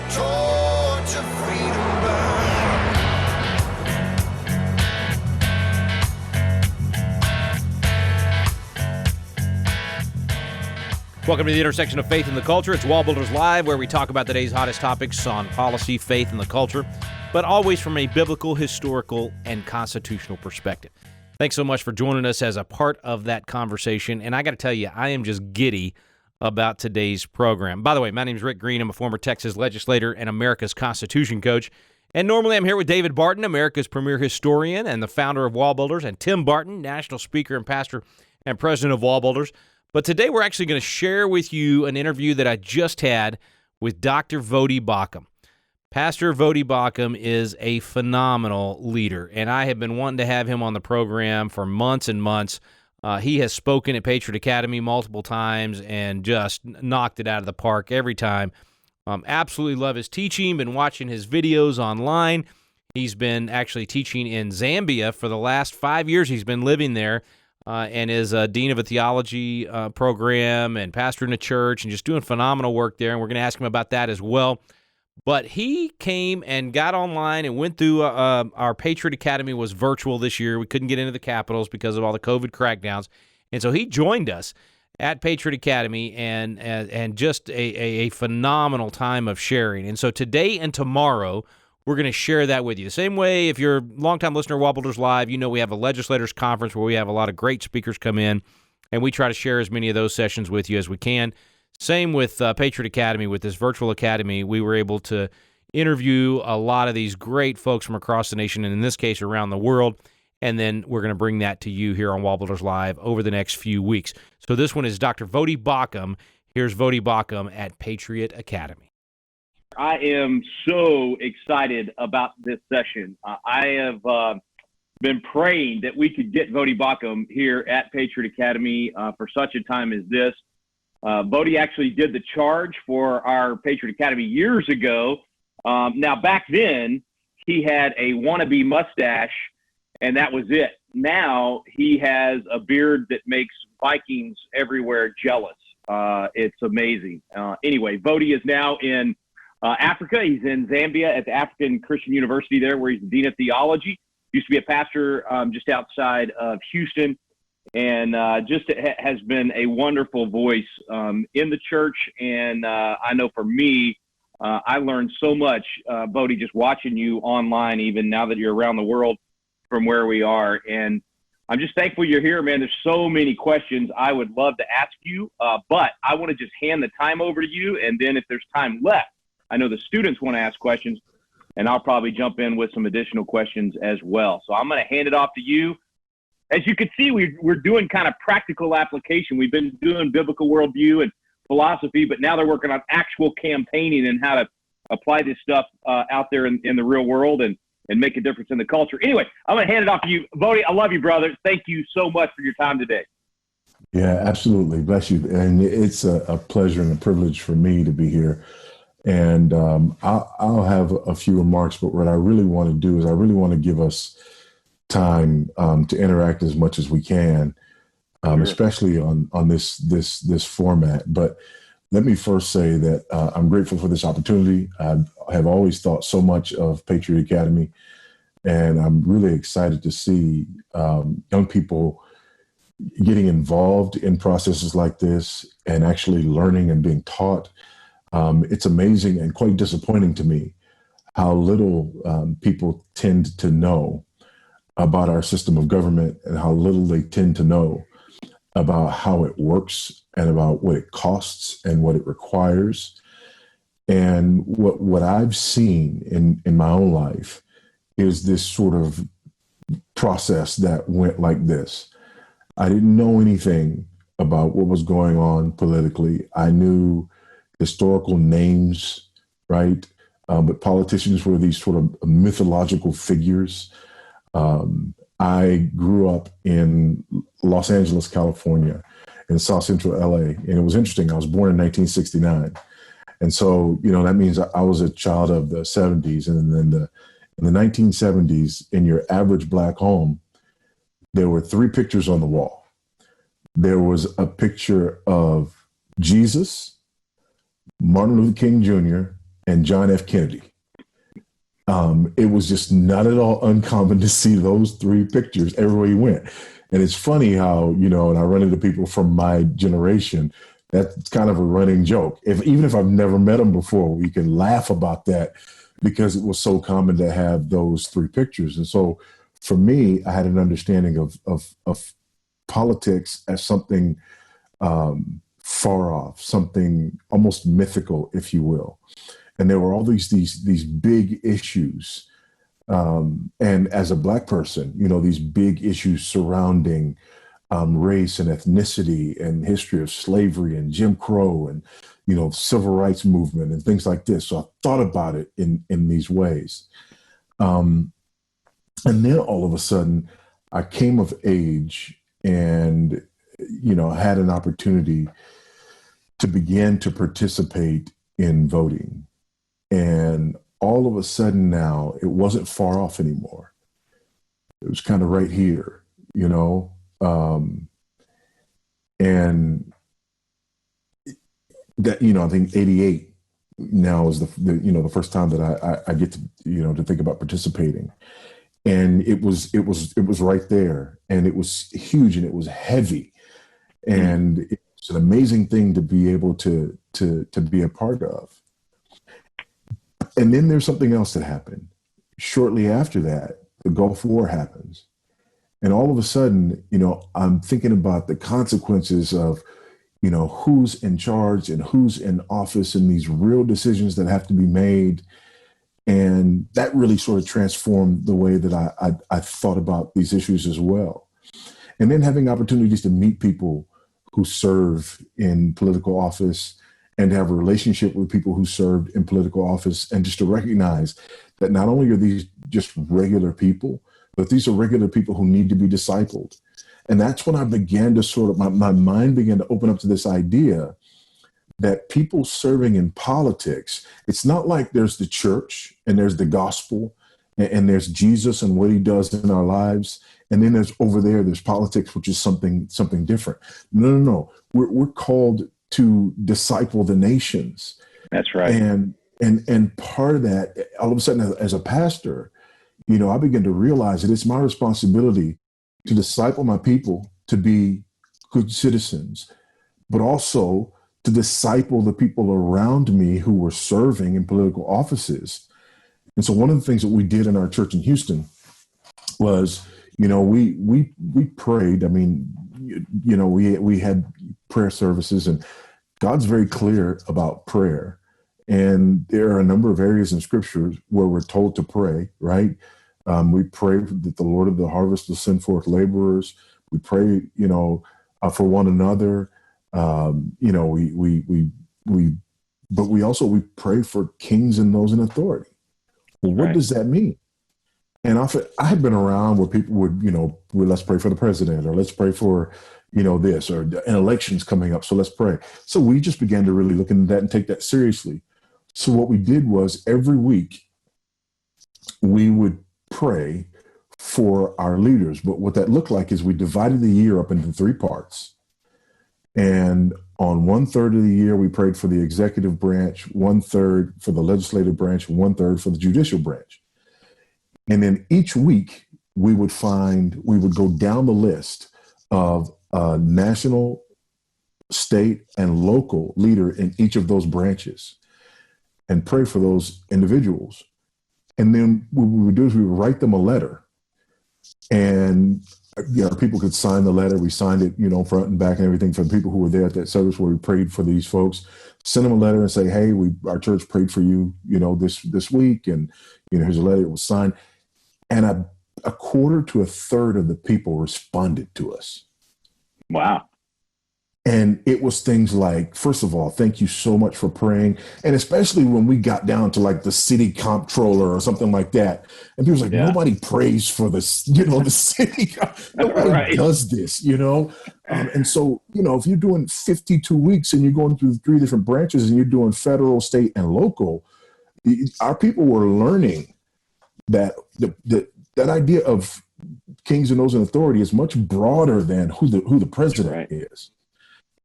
torch of freedom burn. Welcome to the intersection of faith and the culture. It's WallBuilders Live, where we talk about today's hottest topics on policy, faith, and the culture, but always from a biblical, historical, and constitutional perspective. Thanks so much for joining us as a part of that conversation. And I got to tell you, I am just giddy about today's program. By the way, my name is Rick Green. I'm a former Texas legislator and America's Constitution coach. And normally I'm here with David Barton, America's premier historian and the founder of WallBuilders, and Tim Barton, national speaker and pastor and president of WallBuilders. But today we're actually going to share with you an interview that I just had with Dr. Voddie Baucham. Pastor Voddie Baucham is a phenomenal leader, and I have been wanting to have him on the program for months and months. He has spoken at Patriot Academy multiple times and just knocked it out of the park every time. Absolutely love his teaching, been watching his videos online. He's been actually teaching in Zambia for the last 5 years. He's been living there. And is a dean of a theology program and pastor in a church and just doing phenomenal work there. And we're going to ask him about that as well. But he came and got online and went through our Patriot Academy was virtual this year. We couldn't get into the capitals because of all the COVID crackdowns. And so he joined us at Patriot Academy and just a phenomenal time of sharing. And so today and tomorrow, we're going to share that with you. The same way, if you're a longtime listener of WallBuilders Live, you know we have a legislators conference where we have a lot of great speakers come in, and we try to share as many of those sessions with you as we can. Same with Patriot Academy. With this virtual academy, we were able to interview a lot of these great folks from across the nation, and in this case, around the world, and then we're going to bring that to you here on WallBuilders Live over the next few weeks. So this one is Dr. Voddie Baucham. Here's Voddie Baucham at Patriot Academy. I am so excited about this session. I have been praying that we could get Voddie Baucham here at Patriot Academy for such a time as this. Voddie actually did the charge for our Patriot Academy years ago. Now, back then, he had a wannabe mustache, and that was it. Now, he has a beard that makes Vikings everywhere jealous. It's amazing. Anyway, Voddie is now in Africa. He's in Zambia at the African Christian University there, where he's the dean of theology. Used to be a pastor just outside of Houston, and just has been a wonderful voice in the church. And I know for me, I learned so much, Voddie, just watching you online, even now that you're around the world from where we are. And I'm just thankful you're here, man. There's so many questions I would love to ask you, but I want to just hand the time over to you. And then if there's time left, I know the students want to ask questions, and I'll probably jump in with some additional questions as well. So I'm going to hand it off to you. As you can see, we're doing kind of practical application. We've been doing biblical worldview and philosophy, but now they're working on actual campaigning and how to apply this stuff out there in the real world and make a difference in the culture. Anyway, I'm going to hand it off to you. Voddie, I love you, brother. Thank you so much for your time today. Yeah, absolutely. Bless you. And it's a pleasure and a privilege for me to be here. And I'll have a few remarks, but what I really want to do is I really want to give us time to interact as much as we can, Sure. especially on this format. But let me first say that I'm grateful for this opportunity. I have always thought so much of Patriot Academy, and I'm really excited to see young people getting involved in processes like this and actually learning and being taught. It's amazing and quite disappointing to me how little people tend to know about our system of government and how little they tend to know about how it works and about what it costs and what it requires. And what I've seen in my own life is this sort of process that went like this. I didn't know anything about what was going on politically. I knew historical names, right? But politicians were these sort of mythological figures. I grew up in Los Angeles, California, in South Central LA. And it was interesting. I was born in 1969. And so, that means I was a child of the 70s. And then in the 1970s, in your average Black home, there were 3 pictures on the wall. There was a picture of Jesus, Martin Luther King Jr., and John F. Kennedy. It was just not at all uncommon to see those three pictures everywhere you went. And it's funny how, and I run into people from my generation, that's kind of a running joke. Even if I've never met them before, we can laugh about that because it was so common to have those three pictures. And so for me, I had an understanding of politics as something far off, something almost mythical, if you will. And there were all these big issues. And as a Black person, these big issues surrounding race and ethnicity and history of slavery and Jim Crow and, civil rights movement and things like this. So I thought about it in these ways. And then all of a sudden I came of age and, had an opportunity to begin to participate in voting. And all of a sudden now, it wasn't far off anymore. It was kind of right here, and that, I think 88 now is the first time that I get to, to think about participating. And it was right there, and it was huge, and it was heavy. And it's an amazing thing to be able to be a part of. And then there's something else that happened. Shortly after that, the Gulf War happens. And all of a sudden, I'm thinking about the consequences of, who's in charge and who's in office and these real decisions that have to be made. And that really sort of transformed the way that I thought about these issues as well. And then having opportunities to meet people who serve in political office and to have a relationship with people who served in political office, and just to recognize that not only are these just regular people, but these are regular people who need to be discipled. And that's when I began to my mind began to open up to this idea that people serving in politics, it's not like there's the church and there's the gospel and there's Jesus and what he does in our lives. And then there's politics, which is something different. No. We're called to disciple the nations. That's right. And part of that, all of a sudden, as a pastor, I began to realize that it's my responsibility to disciple my people to be good citizens, but also to disciple the people around me who were serving in political offices. And so one of the things that we did in our church in Houston was, we prayed. I mean, we had prayer services, and God's very clear about prayer. And there are a number of areas in scripture where we're told to pray, right? We pray that the Lord of the harvest will send forth laborers. We pray, for one another. We pray for kings and those in authority. Well, what does that mean? And I had been around where people would, let's pray for the president, or let's pray for, this, or an election's coming up, so let's pray. So we just began to really look into that and take that seriously. So what we did was every week we would pray for our leaders. But what that looked like is we divided the year up into 3 parts. And on 1/3 of the year, we prayed for the executive branch, 1/3 for the legislative branch, and 1/3 for the judicial branch. And then each week we would go down the list of a national, state, and local leader in each of those branches and pray for those individuals. And then what we would do is we would write them a letter, and people could sign the letter. We signed it, front and back and everything, for the people who were there at that service where we prayed for these folks. Send them a letter and say, hey, our church prayed for you, this week, and here's a letter. It was signed. And a quarter to a third of the people responded to us. Wow. And it was things like, first of all, thank you so much for praying. And especially when we got down to like the city comptroller or something like that. And people were like, nobody prays for this, the city. Nobody does this, and so, if you're doing 52 weeks and you're going through 3 different branches and you're doing federal, state, and local, our people were learning that that idea of kings and those in authority is much broader than who the president is.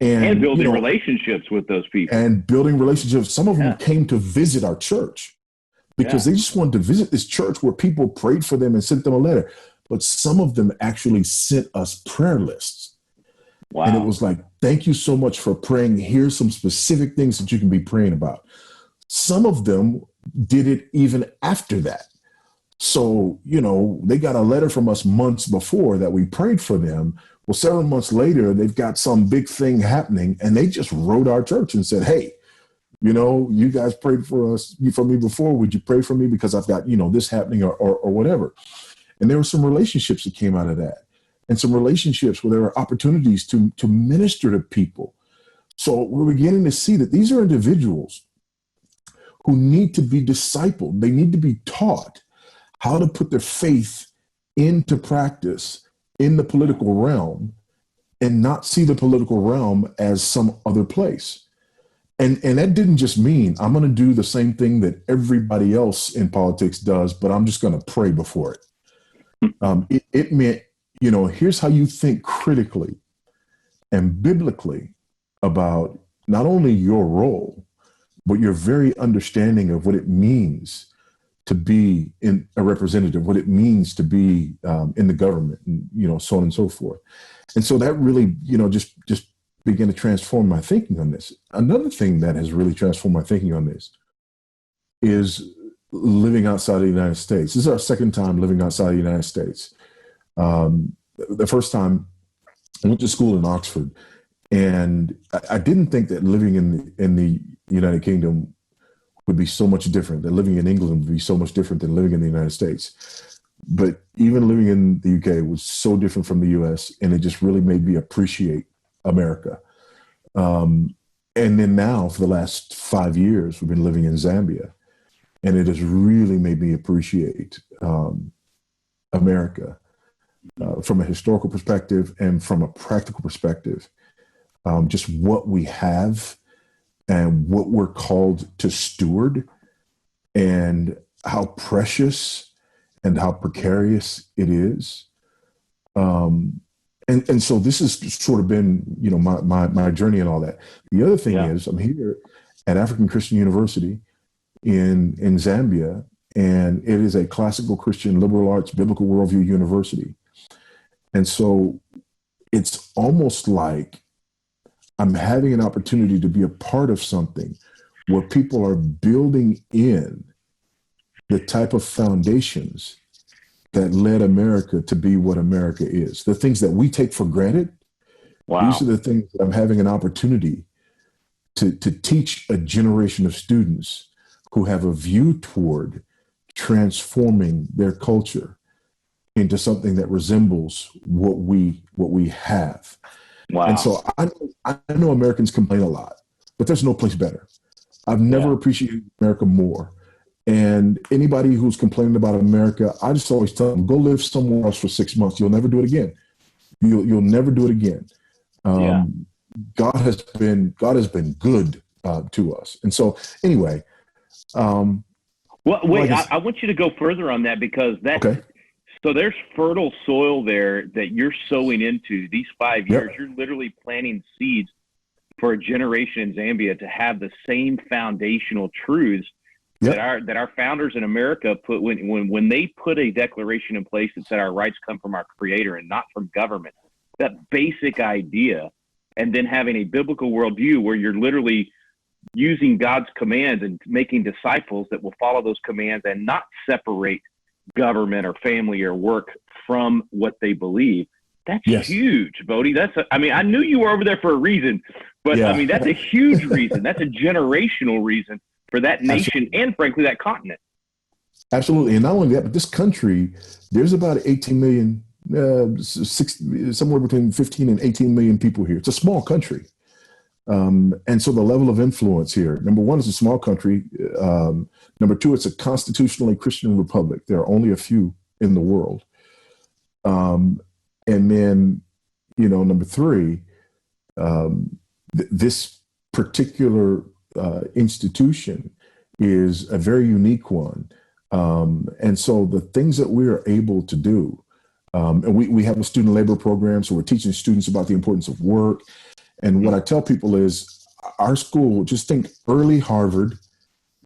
and building relationships with those people. And building relationships. Some of them came to visit our church because they just wanted to visit this church where people prayed for them and sent them a letter. But some of them actually sent us prayer lists. Wow. And it was like, thank you so much for praying. Here's some specific things that you can be praying about. Some of them did it even after that. So, they got a letter from us months before that we prayed for them. Well, several months later, they've got some big thing happening, and they just wrote our church and said, hey, you guys prayed for me before. Would you pray for me? Because I've got, this happening or whatever. And there were some relationships that came out of that, and some relationships where there were opportunities to minister to people. So we're beginning to see that these are individuals who need to be discipled. They need to be taught how to put their faith into practice in the political realm and not see the political realm as some other place. And that didn't just mean I'm going to do the same thing that everybody else in politics does, but I'm just going to pray before it. It meant, here's how you think critically and biblically about not only your role, but your very understanding of what it means to be in a representative, what it means to be in the government, and so on and so forth. And so that really, just began to transform my thinking on this. Another thing that has really transformed my thinking on this is living outside of the United States. This is our second time living outside of the United States. The first time I went to school in Oxford, and I didn't think that living in the United Kingdom would be so much different, that living in England would be so much different than living in the United States. But even living in the UK was so different from the US, and it just really made me appreciate America. And then now for the last 5 years, we've been living in Zambia, and it has really made me appreciate America from a historical perspective and from a practical perspective, just what we have and what we're called to steward, and how precious and how precarious it is. And so this has sort of been, my journey and all that. The other thing is I'm here at African Christian University in Zambia, and it is a classical Christian liberal arts biblical worldview university. And so it's almost like I'm having an opportunity to be a part of something where people are building in the type of foundations that led America to be what America is. The things that we take for granted. Wow. These are the things that I'm having an opportunity to teach a generation of students who have a view toward transforming their culture into something that resembles what we have. Wow. And so I know Americans complain a lot, but there's no place better. I've never appreciated America more. And anybody who's complaining about America, I just always tell them, go live somewhere else for 6 months. You'll never do it again. You'll never do it again. God has been good to us. And so anyway. Well, wait, I want you to go further on that, because so there's fertile soil there that you're sowing into these 5 years. Yep. You're literally planting seeds for a generation in Zambia to have the same foundational truths that our founders in America put when they put a declaration in place that said our rights come from our Creator and not from government. That basic idea, and then having a biblical worldview where you're literally using God's commands and making disciples that will follow those commands and not separate government or family or work from what they believe. That's huge, Voddie. I knew you were over there for a reason, but that's a huge reason. That's a generational reason for that nation and frankly, that continent. Absolutely. And not only that, but this country, there's about 18 million, somewhere between 15 and 18 million people here. It's a small country. And so the level of influence here, number one, it's a small country. Number two, it's a constitutionally Christian republic. There are only a few in the world. And then, number three, this particular institution is a very unique one. And so the things that we are able to do, and we have a student labor program, so we're teaching students about the importance of work And what I tell people is our school, just think early Harvard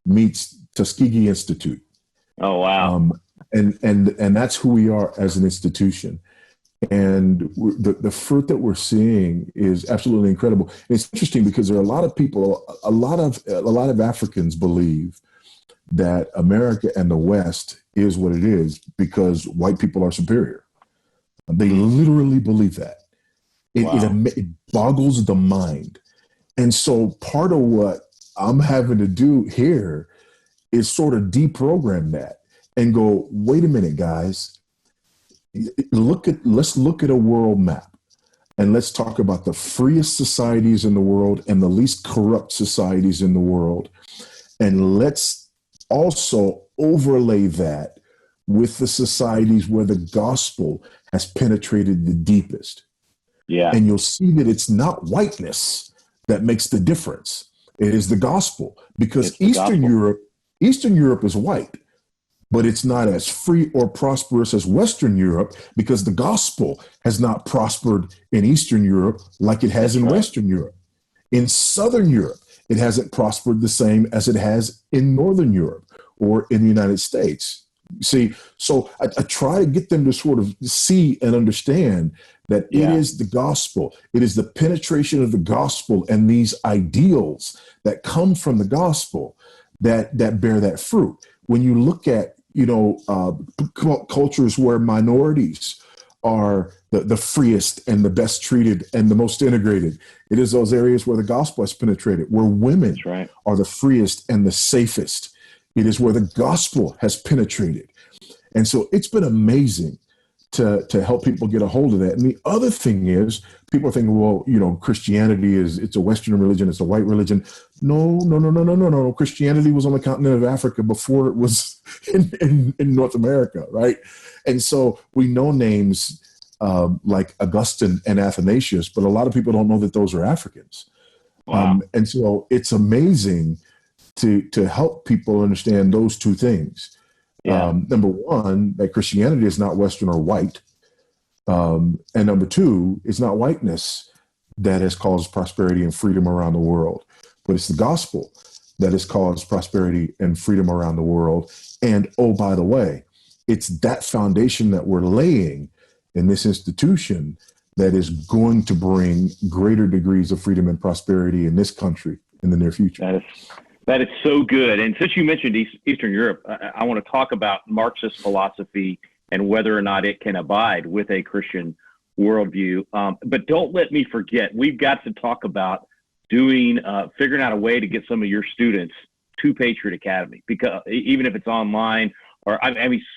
meets Tuskegee Institute. Oh, wow. And that's who we are as an institution. And the fruit that we're seeing is absolutely incredible. And it's interesting because there are a lot of people, a lot of Africans believe that America and the West is what it is because white people are superior. They literally believe that. It boggles the mind. And so part of what I'm having to do here is sort of deprogram that and go, wait a minute, guys. Let's look at a world map and let's talk about the freest societies in the world and the least corrupt societies in the world. And let's also overlay that with the societies where the gospel has penetrated the deepest. Yeah. And you'll see that it's not whiteness that makes the difference. It is the gospel, because Eastern Europe is white, but it's not as free or prosperous as Western Europe because the gospel has not prospered in Eastern Europe like it has in Western Europe. In Southern Europe, it hasn't prospered the same as it has in Northern Europe or in the United States. See, so I try to get them to sort of see and understand that it is the gospel. It is the penetration of the gospel and these ideals that come from the gospel that bear that fruit. When you look at, cultures where minorities are the freest and the best treated and the most integrated, it is those areas where the gospel has penetrated, where women are the freest and the safest. It is where the gospel has penetrated. And so it's been amazing to help people get a hold of that. And the other thing is, people are thinking, well, Christianity it's a Western religion, it's a white religion. No. Christianity was on the continent of Africa before it was in North America, right? And so we know names like Augustine and Athanasius, but a lot of people don't know that those are Africans. Wow. And so it's amazing to help people understand those two things. Yeah. Number one, that Christianity is not Western or white. And number two, it's not whiteness that has caused prosperity and freedom around the world, but it's the gospel that has caused prosperity and freedom around the world. And oh, by the way, it's that foundation that we're laying in this institution that is going to bring greater degrees of freedom and prosperity in this country in the near future. That is so good. And since you mentioned Eastern Europe, I want to talk about Marxist philosophy and whether or not it can abide with a Christian worldview. But don't let me forget, we've got to talk about figuring out a way to get some of your students to Patriot Academy, because even if it's online or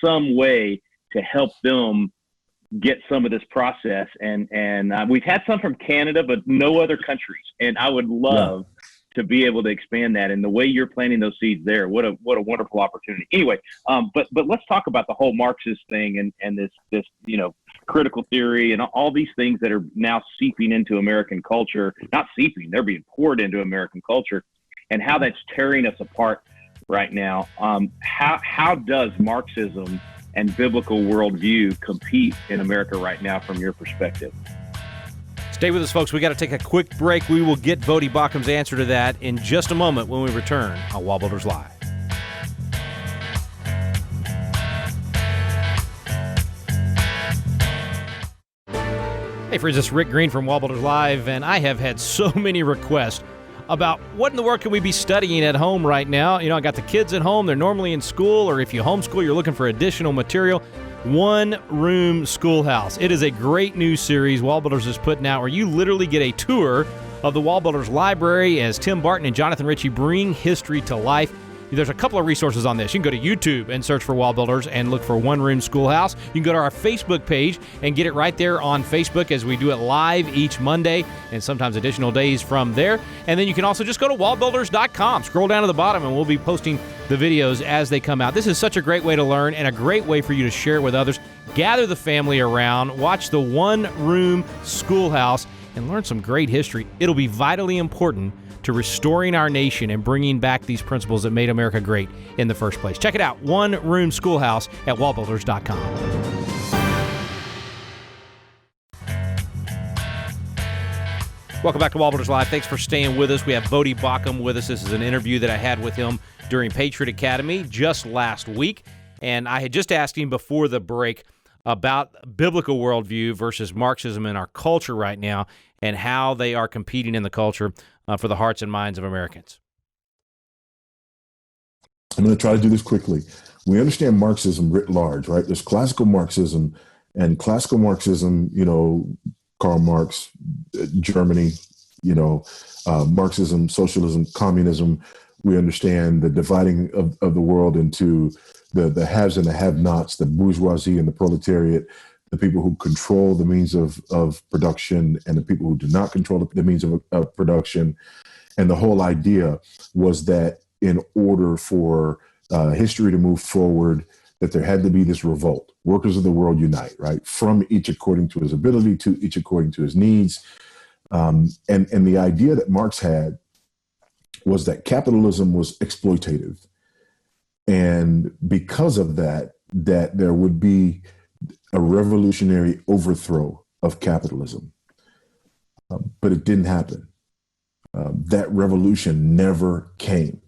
some way to help them get some of this process. And we've had some from Canada, but no other countries. And I would love to be able to expand that, and the way you're planting those seeds there, what a wonderful opportunity. Anyway, but let's talk about the whole Marxist thing and this critical theory and all these things that are now seeping into American culture. Not seeping, they're being poured into American culture, and how that's tearing us apart right now. How does Marxism and biblical worldview compete in America right now from your perspective? Stay with us, folks. We got to take a quick break. We will get Voddie Baucham's answer to that in just a moment when we return on WallBuilders Live. Hey, friends, it's Rick Green from WallBuilders Live, and I have had so many requests about what in the world can we be studying at home right now. I got the kids at home. They're normally in school, or if you homeschool, you're looking for additional material. One Room Schoolhouse. It is a great new series WallBuilders is putting out where you literally get a tour of the WallBuilders library as Tim Barton and Jonathan Ritchie bring history to life. There's a couple of resources on this. You can go to YouTube and search for WallBuilders and look for One Room Schoolhouse. You can go to our Facebook page and get it right there on Facebook as we do it live each Monday and sometimes additional days from there. And then you can also just go to wallbuilders.com. Scroll down to the bottom and we'll be posting the videos as they come out. This is such a great way to learn and a great way for you to share it with others. Gather the family around, watch the One Room Schoolhouse, and learn some great history. It'll be vitally important to restoring our nation and bringing back these principles that made America great in the first place. Check it out, One Room Schoolhouse at wallbuilders.com. Welcome back to WallBuilders Live. Thanks for staying with us. We have Voddie Baucham with us. This is an interview that I had with him during Patriot Academy just last week. And I had just asked him before the break about biblical worldview versus Marxism in our culture right now and how they are competing in the culture for the hearts and minds of Americans. I'm going to try to do this quickly. We understand Marxism writ large, right? There's classical Marxism, and classical Marxism, Karl Marx, Germany, Marxism, socialism, communism. We understand the dividing of the world into the haves and the have-nots, the bourgeoisie and the proletariat, the people who control the means of production and the people who do not control the means of production. And the whole idea was that in order for history to move forward, that there had to be this revolt. Workers of the world unite, right? From each according to his ability, to each according to his needs. And the idea that Marx had was that capitalism was exploitative. And because of that there would be a revolutionary overthrow of capitalism. But it didn't happen. That revolution never came.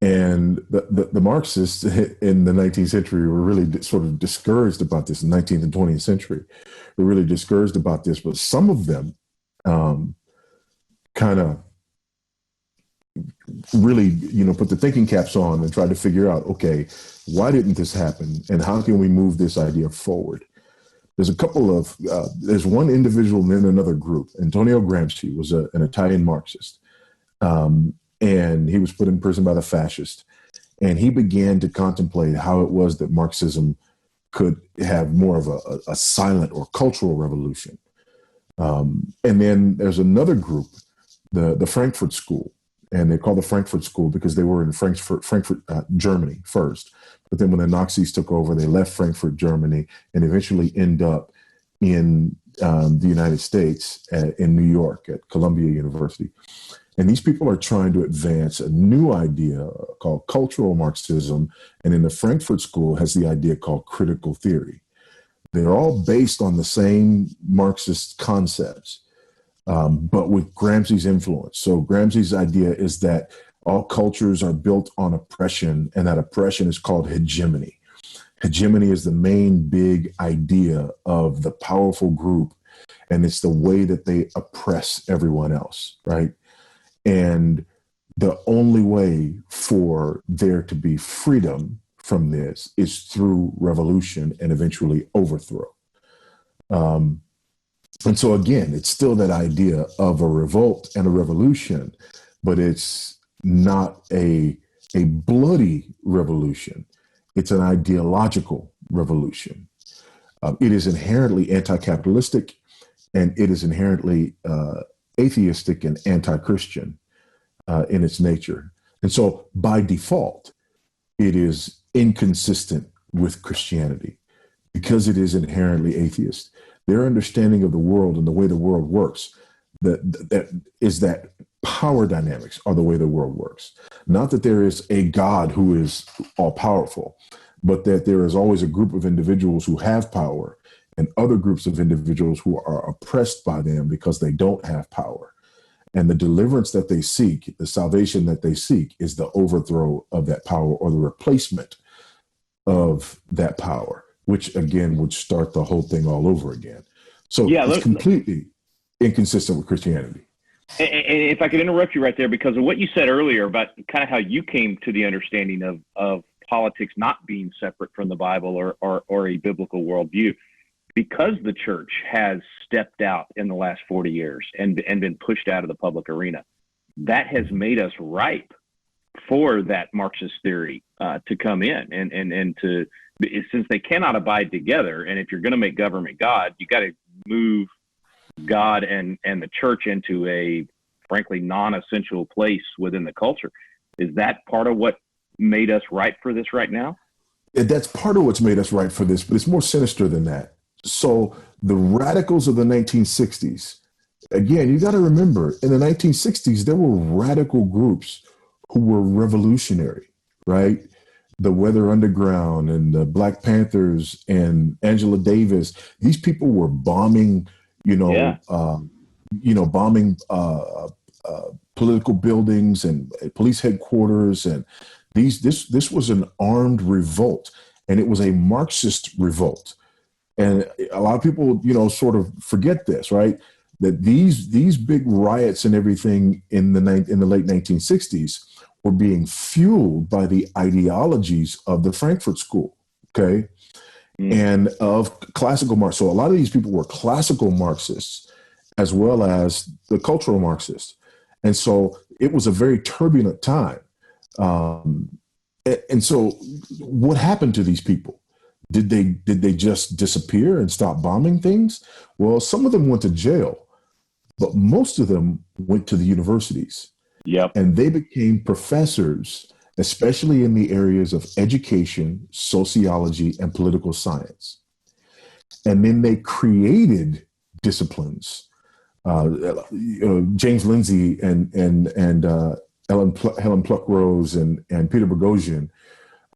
And the Marxists in the 19th century were really sort of discouraged about this. In the 19th and 20th century, were really discouraged about this. But some of them kind of really, put the thinking caps on and tried to figure out, okay, why didn't this happen? And how can we move this idea forward? There's one individual and then another group. Antonio Gramsci was an Italian Marxist. And he was put in prison by the fascists. And he began to contemplate how it was that Marxism could have more of a silent or cultural revolution. And then there's another group, the Frankfurt School. And they call the Frankfurt School because they were in Frankfurt, Germany first. But then when the Nazis took over, they left Frankfurt, Germany, and eventually end up in the United States, in New York at Columbia University. And these people are trying to advance a new idea called cultural Marxism. And in the Frankfurt School has the idea called critical theory. They're all based on the same Marxist concepts, but with Gramsci's influence. So Gramsci's idea is that all cultures are built on oppression, and that oppression is called hegemony. Hegemony is the main big idea of the powerful group, and it's the way that they oppress everyone else, right? And the only way for there to be freedom from this is through revolution and eventually overthrow. And so again, it's still that idea of a revolt and a revolution, but it's not a bloody revolution. It's an ideological revolution. It is inherently anti-capitalistic, and it is inherently atheistic and anti-Christian in its nature. And so by default, it is inconsistent with Christianity because it is inherently atheist. Their understanding of the world and the way the world works, that power dynamics are the way the world works. Not that there is a God who is all powerful, but that there is always a group of individuals who have power and other groups of individuals who are oppressed by them because they don't have power. And the deliverance that they seek, the salvation that they seek, is the overthrow of that power or the replacement of that power, which again would start the whole thing all over again. So it's completely inconsistent with Christianity. And if I could interrupt you right there, because of what you said earlier about kind of how you came to the understanding of politics not being separate from the Bible or a biblical worldview, because the church has stepped out in the last 40 years and been pushed out of the public arena, that has made us ripe for that Marxist theory to come in and to, since they cannot abide together. And if you're going to make government God, you got to move God and the church into a frankly non-essential place within the culture. Is that part of what made us ripe for this right now? That's part of what's made us ripe for this, but it's more sinister than that. So the radicals of the 1960s, again, you got to remember, in the 1960s, there were radical groups who were revolutionary, right? The Weather Underground and the Black Panthers and Angela Davis. These people were bombing, bombing political buildings and police headquarters, and this was an armed revolt, and it was a Marxist revolt. And a lot of people, sort of forget this, right? That these big riots and everything in the late 1960s were being fueled by the ideologies of the Frankfurt School, okay, and of classical Marx. So a lot of these people were classical Marxists as well as the cultural Marxists. And so it was a very turbulent time. And so what happened to these people? Did they just disappear and stop bombing things? Well, some of them went to jail, but most of them went to the universities. Yep. And they became professors, especially in the areas of education, sociology, and political science. And then they created disciplines. James Lindsey and Helen Pluckrose and Peter Boghossian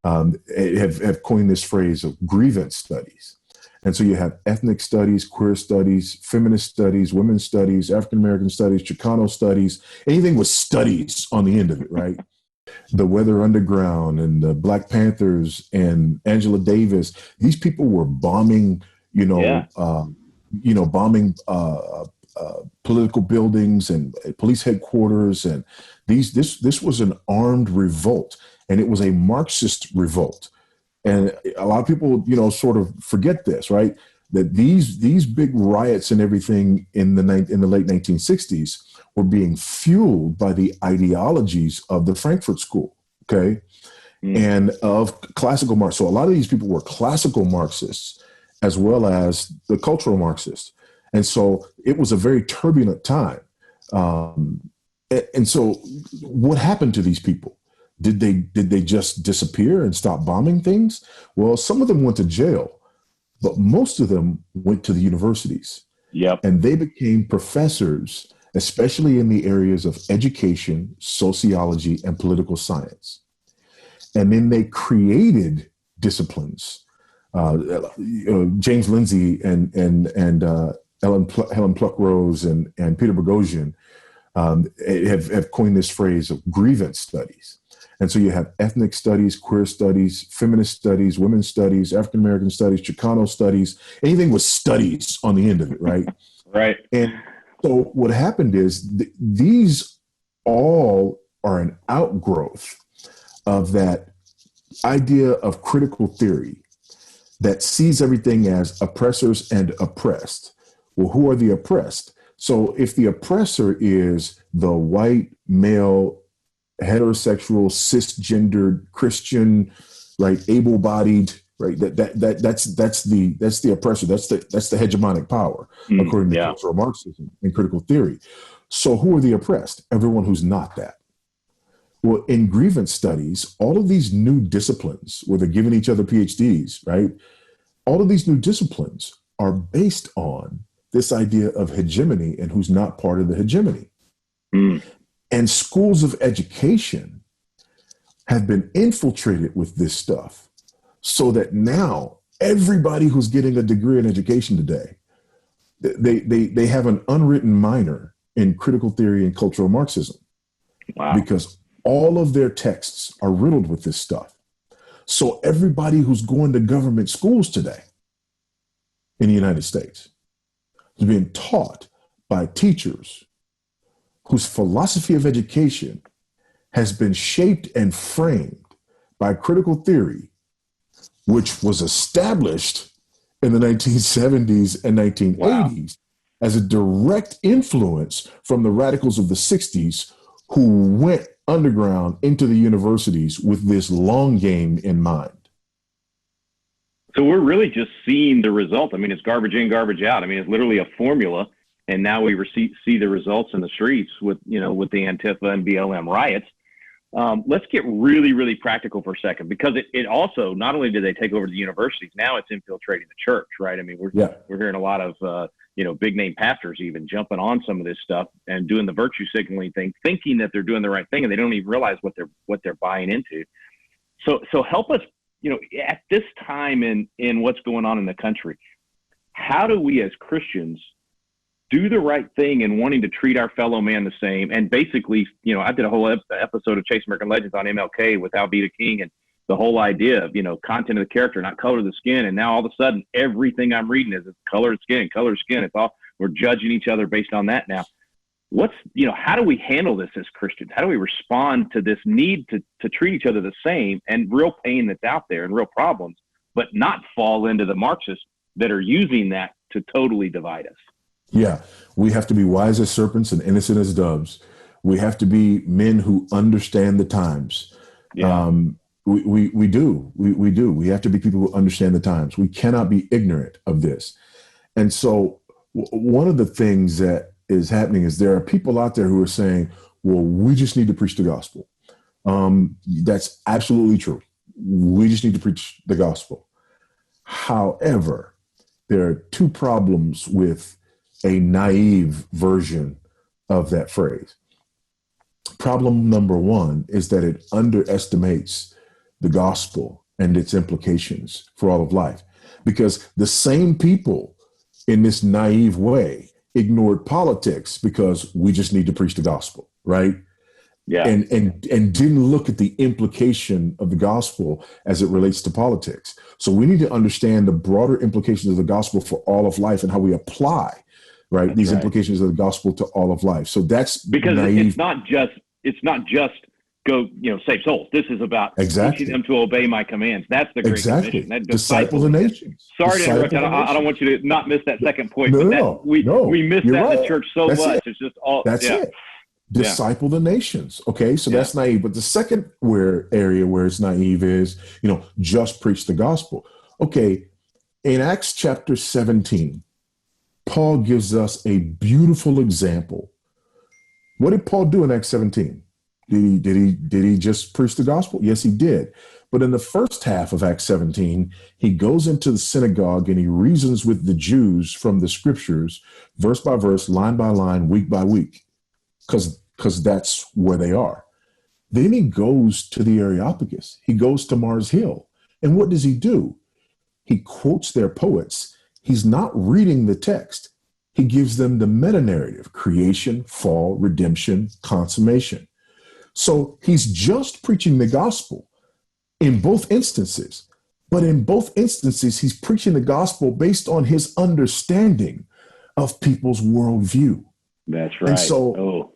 have coined this phrase of grievance studies. And so you have ethnic studies, queer studies, feminist studies, women's studies, African-American studies, Chicano studies, anything with studies on the end of it, right? The Weather Underground and the Black Panthers and Angela Davis, these people were bombing, political buildings and police headquarters. And this was an armed revolt, and it was a Marxist revolt. And a lot of people, sort of forget this, right? That these big riots and everything in the late 1960s were being fueled by the ideologies of the Frankfurt School, okay, and of classical Marx. So a lot of these people were classical Marxists as well as the cultural Marxists. And so it was a very turbulent time. And so what happened to these people? Did they just disappear and stop bombing things? Well, some of them went to jail, but most of them went to the universities. Yep. And they became professors, especially in the areas of education, sociology, and political science. And then they created disciplines. James Lindsey and Helen Pluckrose and Peter Boghossian have coined this phrase of grievance studies. And so you have ethnic studies, queer studies, feminist studies, women's studies, African-American studies, Chicano studies, anything with studies on the end of it, right? Right. And so what happened is these all are an outgrowth of that idea of critical theory that sees everything as oppressors and oppressed. Well, who are the oppressed? So if the oppressor is the white, male, heterosexual, cisgendered, Christian, right, able-bodied, right, that's the oppressor. That's the hegemonic power, according to cultural Marxism and critical theory. So who are the oppressed? Everyone who's not that. Well, in grievance studies, all of these new disciplines, where they're giving each other PhDs, right? All of these new disciplines are based on this idea of hegemony and who's not part of the hegemony. And schools of education have been infiltrated with this stuff, so that now everybody who's getting a degree in education today, they have an unwritten minor in critical theory and cultural Marxism. Wow. Because all of their texts are riddled with this stuff. So everybody who's going to government schools today in the United States is being taught by teachers whose philosophy of education has been shaped and framed by critical theory, which was established in the 1970s and 1980s as a direct influence from the radicals of the 60s who went underground into the universities with this long game in mind. So we're really just seeing the result. I mean, it's garbage in, garbage out. I mean, it's literally a formula. And now we see the results in the streets with the Antifa and BLM riots. Let's get really, really practical for a second, because it also, not only did they take over the universities, now it's infiltrating the church, right? I mean, we're hearing a lot of, big name pastors even jumping on some of this stuff and doing the virtue signaling thing, thinking that they're doing the right thing, and they don't even realize what they're buying into. So help us, at this time in what's going on in the country, how do we as Christians do the right thing and wanting to treat our fellow man the same. And basically, I did a whole episode of Chase American Legends on MLK with Alveda King, and the whole idea of, content of the character, not color of the skin. And now all of a sudden, everything I'm reading is color of skin. It's all, we're judging each other based on that now. How do we handle this as Christians? How do we respond to this need to treat each other the same, and real pain that's out there and real problems, but not fall into the Marxists that are using that to totally divide us? Yeah, we have to be wise as serpents and innocent as doves. We have to be men who understand the times. Yeah. We do. We have to be people who understand the times. We cannot be ignorant of this. And so one of the things that is happening is there are people out there who are saying, well, we just need to preach the gospel. That's absolutely true. We just need to preach the gospel. However, there are two problems with a naive version of that phrase. Problem number one is that it underestimates the gospel and its implications for all of life, because the same people in this naive way ignored politics because we just need to preach the gospel, right? Yeah. And didn't look at the implication of the gospel as it relates to politics. So we need to understand the broader implications of the gospel for all of life and how we apply, right, these implications of the gospel to all of life. So that's because naive. It's not just go, save souls. This is about teaching them to obey my commands. That's the great commission. That disciple the nations. Sorry to interrupt. I don't want you to not miss that second point. We miss that in the church so much. It's just all. That's it. Disciple the nations. Okay, so that's naive. But the second area where it's naive is, just preach the gospel. Okay, in Acts chapter 17, Paul gives us a beautiful example. What did Paul do in Acts 17? Did he just preach the gospel? Yes, he did. But in the first half of Acts 17, he goes into the synagogue and he reasons with the Jews from the scriptures, verse by verse, line by line, week by week, because that's where they are. Then he goes to the Areopagus. He goes to Mars Hill. And what does he do? He quotes their poets. He's not reading the text. He gives them the meta-narrative: creation, fall, redemption, consummation. So he's just preaching the gospel in both instances. But in both instances, he's preaching the gospel based on his understanding of people's worldview. That's right. And so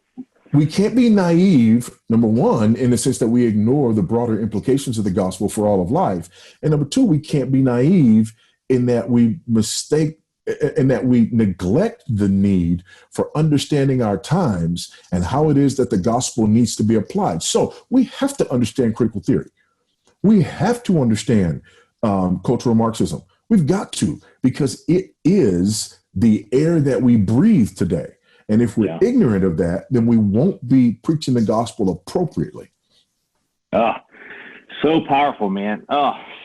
we can't be naive, number one, in the sense that we ignore the broader implications of the gospel for all of life. And number two, we can't be naive in that we neglect the need for understanding our times and how it is that the gospel needs to be applied. So we have to understand critical theory. We have to understand cultural Marxism. We've got to, because it is the air that we breathe today. And if we're ignorant of that, then we won't be preaching the gospel appropriately. So powerful, man.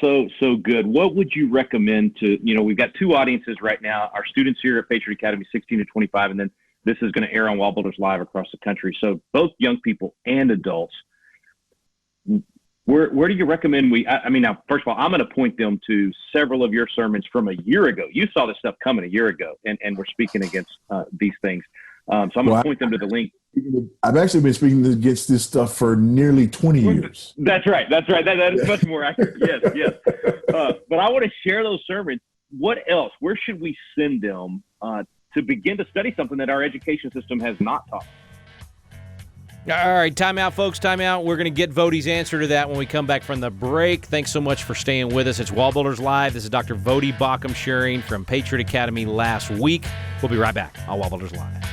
So good. What would you recommend to, we've got two audiences right now, our students here at Patriot Academy, 16 to 25, and then this is going to air on WallBuilders Live across the country. So both young people and adults. Where do you recommend now, first of all, I'm going to point them to several of your sermons from a year ago. You saw this stuff coming a year ago, and we're speaking against these things. So I'm going to point them to the link. I've actually been speaking against this stuff for nearly 20 years. That's right. That is much more accurate. Yes. But I want to share those sermons. What else? Where should we send them to begin to study something that our education system has not taught? All right, time out, folks, time out. We're going to get Voddie's answer to that when we come back from the break. Thanks so much for staying with us. It's WallBuilders Live. This is Dr. Voddie Baucham sharing from Patriot Academy last week. We'll be right back on WallBuilders Live.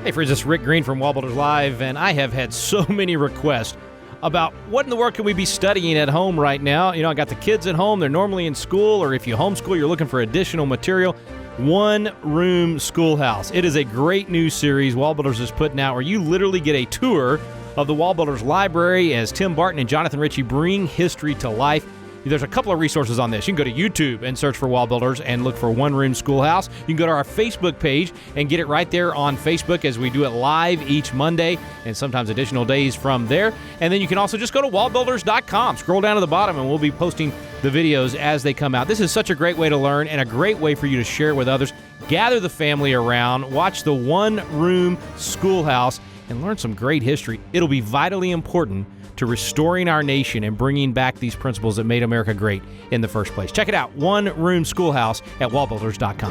Hey, friends, it's Rick Green from WallBuilders Live, and I have had so many requests about what in the world can we be studying at home right now. I got the kids at home. They're normally in school, or if you homeschool, you're looking for additional material. One Room Schoolhouse. It is a great new series WallBuilders is putting out where you literally get a tour of the WallBuilders library as Tim Barton and Jonathan Ritchie bring history to life. there's a couple of resources on this. You can go to YouTube and search for WallBuilders and look for One Room Schoolhouse. You can go to our Facebook page and get it right there on Facebook as we do it live each Monday and sometimes additional days from there. And then you can also just go to wallbuilders.com. Scroll down to the bottom and we'll be posting the videos as they come out. This is such a great way to learn and a great way for you to share with others. Gather the family around, watch the One Room Schoolhouse, and learn some great history. It'll be vitally important to restoring our nation and bringing back these principles that made America great in the first place. Check it out, One Room Schoolhouse at wallbuilders.com.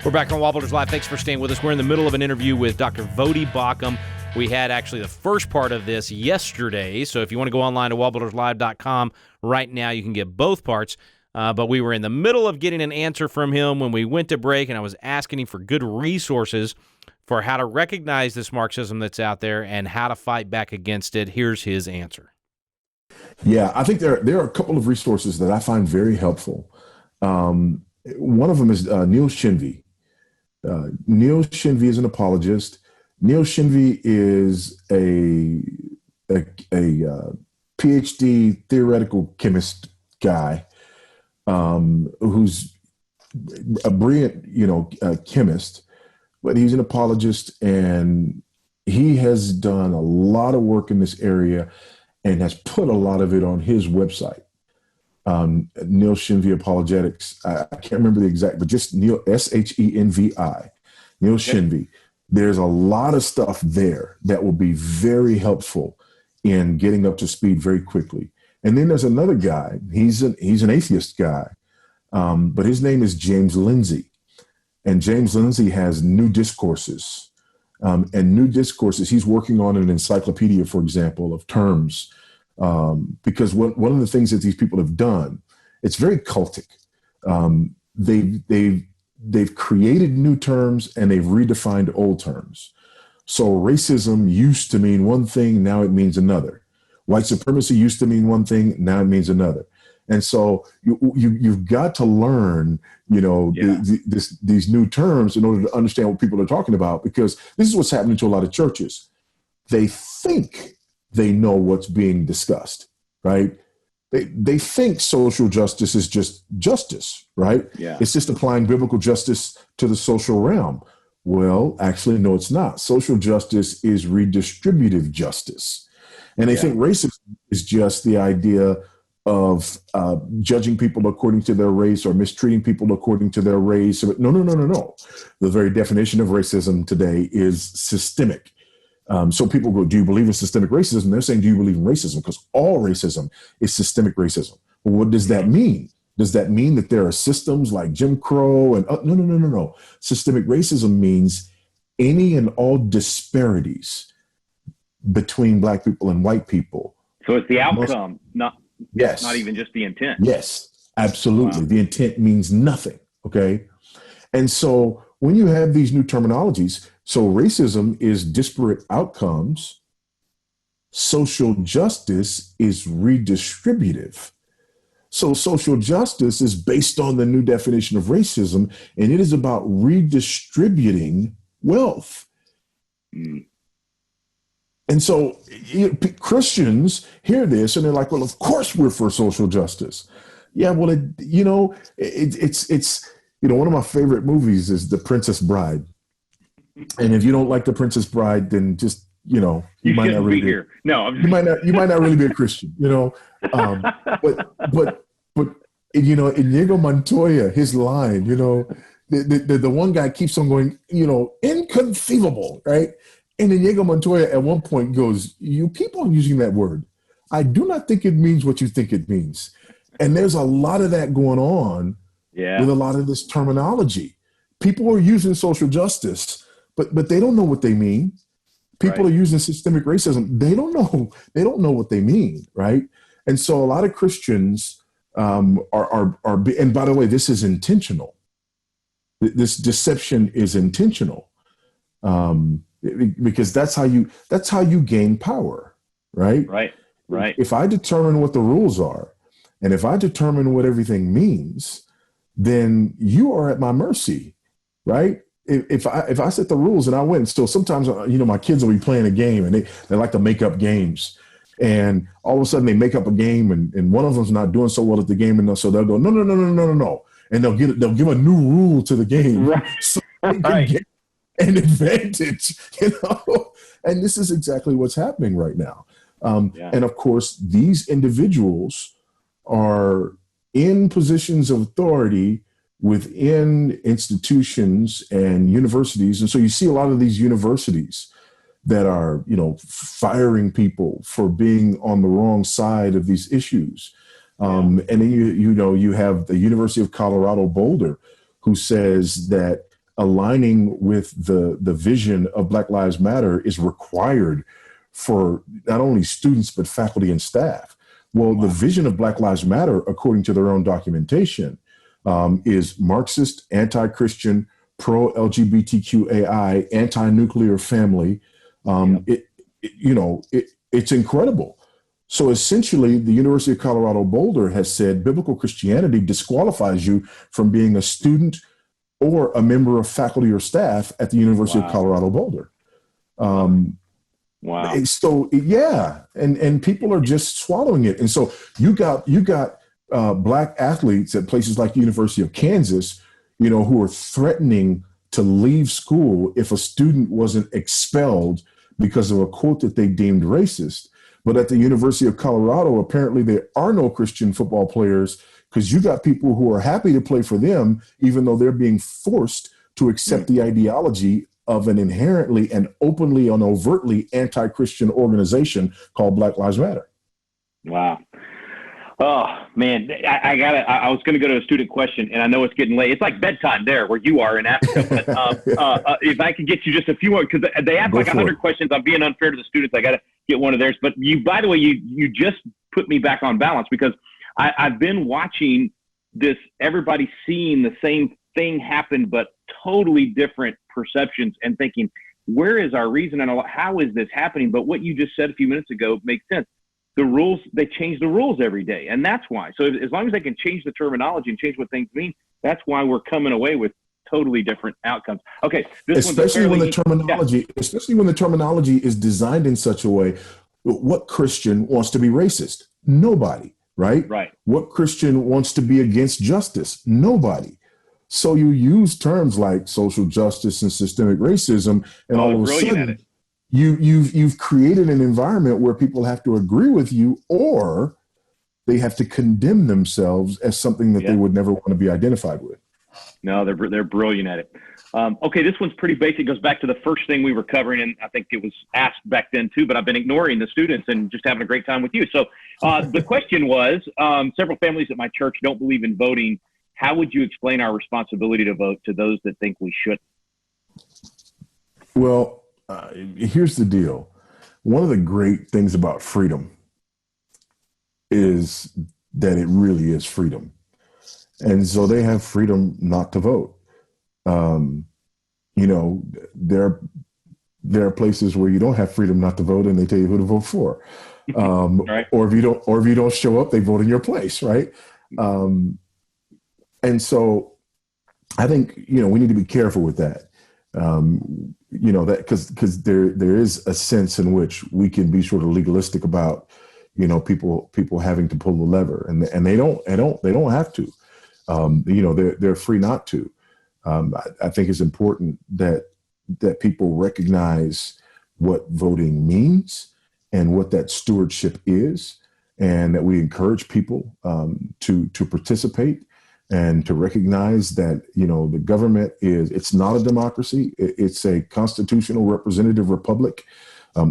We're back on WallBuilders Live. Thanks for staying with us. We're in the middle of an interview with Dr. Voddie Baucham. We had actually the first part of this yesterday, so if you want to go online to wallbuilderslive.com right now, you can get both parts. But we were in the middle of getting an answer from him when we went to break, and I was asking him for good resources for how to recognize this Marxism that's out there and how to fight back against it. Here's his answer. Yeah, I think there are a couple of resources that I find very helpful. One of them is Neil Shinvey. Neil Shinvey is an apologist. Neil Shinvey is a PhD theoretical chemist guy who's a brilliant, chemist, but he's an apologist, and he has done a lot of work in this area and has put a lot of it on his website. Neil Shinvey Apologetics. I can't remember the exact, but just Neil, Shenvi, Neil Shinvey. There's a lot of stuff there that will be very helpful in getting up to speed very quickly. And then there's another guy. He's an atheist guy, but his name is James Lindsey. And James Lindsey has New Discourses. And New Discourses, he's working on an encyclopedia, for example, of terms. Because one of the things that these people have done, it's very cultic. They've created new terms and they've redefined old terms. So racism used to mean one thing, now it means another. White supremacy used to mean one thing, now it means another. And so you've got to learn, these new terms in order to understand what people are talking about, because this is what's happening to a lot of churches. They think they know what's being discussed, right? They think social justice is just justice, right? Yeah. It's just applying biblical justice to the social realm. Well, actually, no, it's not. Social justice is redistributive justice. And they think racism is just the idea of judging people according to their race or mistreating people according to their race. No. The very definition of racism today is systemic. So people go, do you believe in systemic racism? They're saying, do you believe in racism? Because all racism is systemic racism. Well, what does that mean? Does that mean that there are systems like Jim Crow? And no. Systemic racism means any and all disparities between Black people and white people. So it's the outcome, not even just the intent. Yes, absolutely. Wow. The intent means nothing. Okay. And so when you have these new terminologies, so racism is disparate outcomes. Social justice is redistributive. So social justice is based on the new definition of racism, and it is about redistributing wealth. Mm. And so Christians hear this and they're like, well, of course we're for social justice. Yeah, well, it's one of my favorite movies is The Princess Bride. And if you don't like The Princess Bride, then just, you might not really be here. No, you might not really be a Christian, but Inigo Montoya, his line, the one guy keeps on going, inconceivable, right? And Inigo Montoya at one point goes, you keep on using that word. I do not think it means what you think it means. And there's a lot of that going on with a lot of this terminology. People are using social justice, but they don't know what they mean. People are using systemic racism. They don't know what they mean, right? And so a lot of Christians are and by the way, this is intentional. This deception is intentional. Because that's how you gain power, right? Right. If I determine what the rules are, and if I determine what everything means, then you are at my mercy, right? if I set the rules and I win, so sometimes, my kids will be playing a game and they like to make up games. And all of a sudden they make up a game and one of them's not doing so well at the game. And so they'll go, no. And they'll give a new rule to the game. Right. So they can get an advantage, and this is exactly what's happening right now. And of course, these individuals are in positions of authority within institutions and universities. And so you see a lot of these universities that are, firing people for being on the wrong side of these issues. And then you have the University of Colorado Boulder, who says that aligning with the vision of Black Lives Matter is required for not only students, but faculty and staff. Well, the vision of Black Lives Matter, according to their own documentation, is Marxist, anti-Christian, pro-LGBTQAI, anti-nuclear family. It's incredible. So essentially, the University of Colorado Boulder has said biblical Christianity disqualifies you from being a student or a member of faculty or staff at the University of Colorado Boulder. So and people are just swallowing it. And so you got Black athletes at places like the University of Kansas, who are threatening to leave school if a student wasn't expelled because of a quote that they deemed racist. But at the University of Colorado, apparently there are no Christian football players, because you got people who are happy to play for them, even though they're being forced to accept the ideology of an inherently and openly and overtly anti-Christian organization called Black Lives Matter. Wow. Oh man, I was going to go to a student question, and I know it's getting late. It's like bedtime there where you are in Africa. But if I could get you just a few more, because they ask like 100 questions. I'm being unfair to the students. I got to get one of theirs. But by the way, you just put me back on balance, because I've been watching this, everybody seeing the same thing happen, but totally different perceptions, and thinking, where is our reason and how is this happening? But what you just said a few minutes ago makes sense. The rules, they change the rules every day. And that's why. So as long as they can change the terminology and change what things mean, that's why we're coming away with totally different outcomes. Okay. Especially when the terminology is designed in such a way, what Christian wants to be racist? Nobody, right? Right. What Christian wants to be against justice? Nobody. So you use terms like social justice and systemic racism, and all of a sudden you've created an environment where people have to agree with you, or they have to condemn themselves as something that they would never want to be identified with. No, they're brilliant at it. Okay, this one's pretty basic. It goes back to the first thing we were covering, and I think it was asked back then too, but I've been ignoring the students and just having a great time with you. So the question was, several families at my church don't believe in voting. How would you explain our responsibility to vote to those that think we should? Well, here's the deal. One of the great things about freedom is that it really is freedom. And so they have freedom not to vote. There are places where you don't have freedom not to vote, and they tell you who to vote for. Right. Or if you don't show up, they vote in your place, right? And so I think, we need to be careful with that. That because there is a sense in which we can be sort of legalistic about, people having to pull the lever, and they don't have to. They're free not to. I think it's important that people recognize what voting means and what that stewardship is, and that we encourage people to participate and to recognize that, the government it's not a democracy. It's a constitutional representative republic.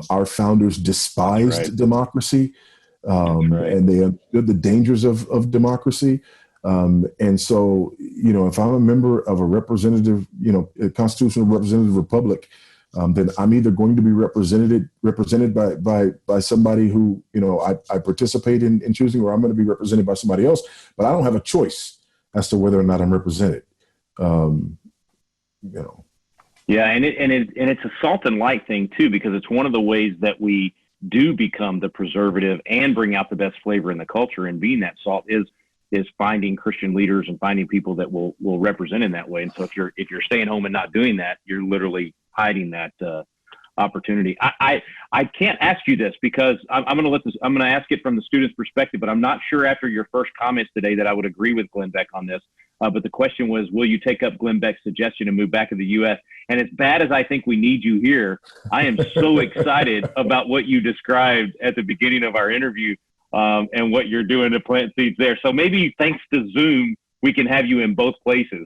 Our founders despised democracy, and they understood the dangers of democracy. And so, if I'm a member of a representative, a constitutional representative republic, then I'm either going to be represented by somebody who, I participate in choosing, or I'm going to be represented by somebody else, but I don't have a choice as to whether or not I'm represented. Yeah, and it's a salt and light thing too, because it's one of the ways that we do become the preservative and bring out the best flavor in the culture, and being that salt is is finding Christian leaders and finding people that will represent in that way. And so if you're staying home and not doing that, you're literally hiding that opportunity. I can't ask you this because I'm going to ask it from the student's perspective, but I'm not sure after your first comments today that I would agree with Glenn Beck on this. But the question was, will you take up Glenn Beck's suggestion and move back to the U.S.? And as bad as I think we need you here, I am so excited about what you described at the beginning of our interview and what you're doing to plant seeds there. So maybe thanks to Zoom, we can have you in both places.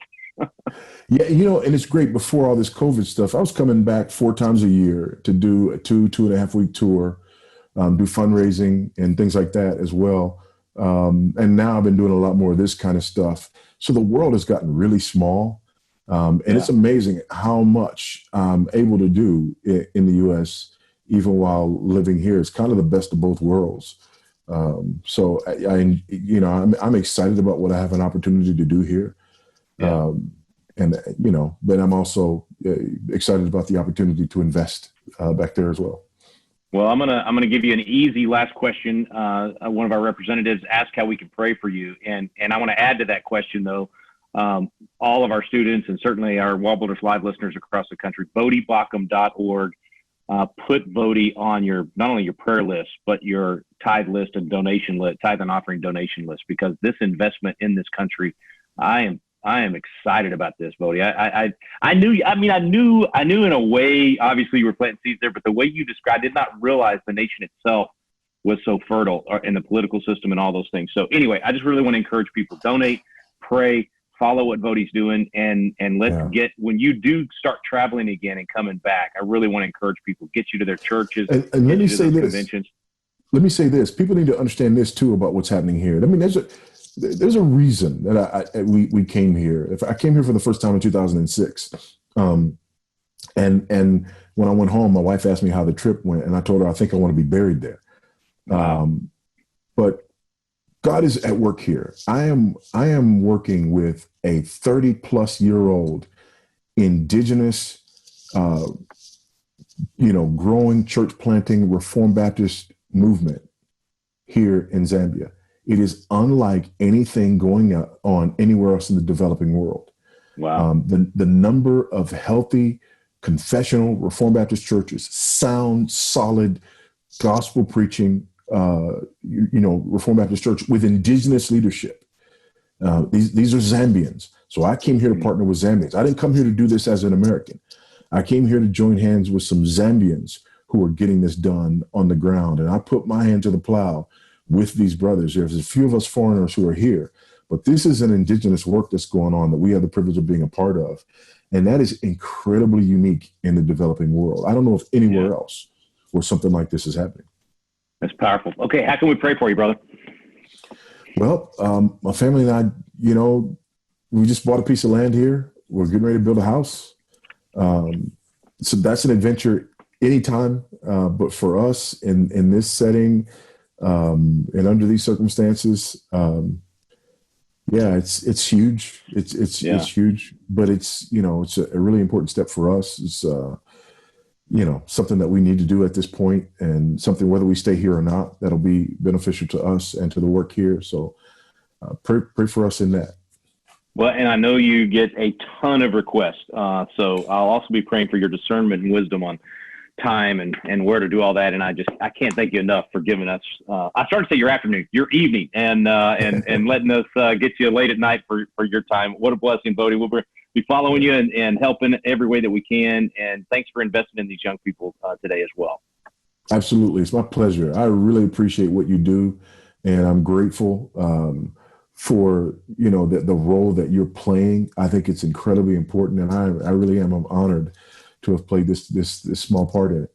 Yeah, and it's great. Before all this COVID stuff, I was coming back 4 times a year to do a 2.5 week tour, do fundraising and things like that as well. And now I've been doing a lot more of this kind of stuff. So the world has gotten really small. And it's amazing how much I'm able to do in the U.S., even while living here. It's kind of the best of both worlds. So I'm excited about what I have an opportunity to do here. But I'm also excited about the opportunity to invest back there as well. Well, I'm gonna give you an easy last question. One of our representatives asked how we can pray for you, and I want to add to that question though. All of our students and certainly our WallBuilders Live listeners across the country, VoddieBaucham.org. Put Voddie on not only your prayer list, but your tithe list and donation list, tithe and offering donation list, because this investment in this country, I am excited about this, Voddie. I knew in a way, obviously you were planting seeds there, but the way you described, I did not realize the nation itself was so fertile in the political system and all those things. So anyway, I just really want to encourage people, donate, pray, follow what Voddie's doing, and let's get, when you do start traveling again and coming back, I really want to encourage people, get you to their churches, and let me say this. Conventions. Let me say this. People need to understand this too about what's happening here. I mean, there's a reason that we came here. I came here for the first time in 2006. And when I went home, my wife asked me how the trip went, and I told her, I think I want to be buried there. Wow. But God is at work here. I am working with a 30-plus-year-old indigenous, growing church planting Reformed Baptist movement here in Zambia. It is unlike anything going on anywhere else in the developing world. Wow. The number of healthy confessional Reformed Baptist churches, sound, solid, gospel preaching, Reformed Baptist church with indigenous leadership. These are Zambians. So I came here to partner with Zambians. I didn't come here to do this as an American. I came here to join hands with some Zambians who are getting this done on the ground. And I put my hand to the plow with these brothers. There's a few of us foreigners who are here, but this is an indigenous work that's going on that we have the privilege of being a part of. And that is incredibly unique in the developing world. I don't know if anywhere else where something like this is happening. That's powerful. Okay, how can we pray for you, brother? Well, my family and I, we just bought a piece of land here. We're getting ready to build a house. So that's an adventure anytime. But for us in this setting and under these circumstances, it's huge. It's huge, but it's a really important step for us. It's, something that we need to do at this point, and something, whether we stay here or not, that'll be beneficial to us and to the work here. So pray for us in that. Well, and I know you get a ton of requests. So I'll also be praying for your discernment and wisdom on time and where to do all that. And I can't thank you enough for giving us, I started to say your afternoon, your evening, and letting us get you late at night for your time. What a blessing, Voddie. We'll be following you and helping every way that we can. And thanks for investing in these young people today as well. Absolutely. It's my pleasure. I really appreciate what you do. And I'm grateful for, the role that you're playing. I think it's incredibly important. And I really am. I'm honored to have played this small part in it.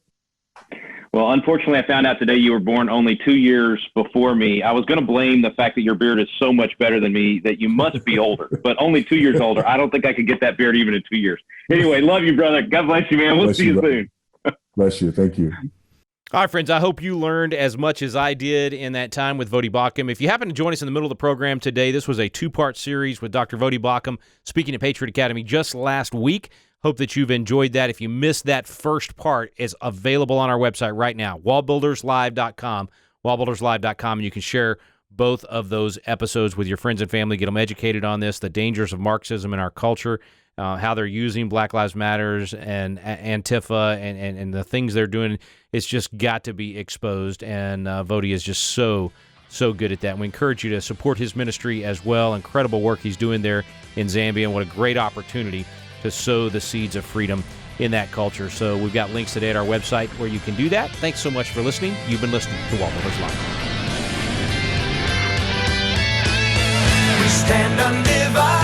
Well, unfortunately, I found out today you were born only 2 years before me. I was going to blame the fact that your beard is so much better than me that you must be older, but only 2 years older. I don't think I could get that beard even in 2 years. Anyway, love you, brother. God bless you, man. We'll see you soon. Bless you. Thank you. All right, friends, I hope you learned as much as I did in that time with Voddie Baucham. If you happen to join us in the middle of the program today, this was a 2-part series with Dr. Voddie Baucham speaking at Patriot Academy just last week. Hope that you've enjoyed that. If you missed that first part, it's available on our website right now, wallbuilderslive.com, wallbuilderslive.com, and you can share both of those episodes with your friends and family. Get them educated on this, the dangers of Marxism in our culture, how they're using Black Lives Matters and Antifa and the things they're doing. It's just got to be exposed, and Voddie is just so good at that. And we encourage you to support his ministry as well. Incredible work he's doing there in Zambia, and what a great opportunity to sow the seeds of freedom in that culture. So we've got links today at our website where you can do that. Thanks so much for listening. You've been listening to WallBuilders Live. We stand undivided.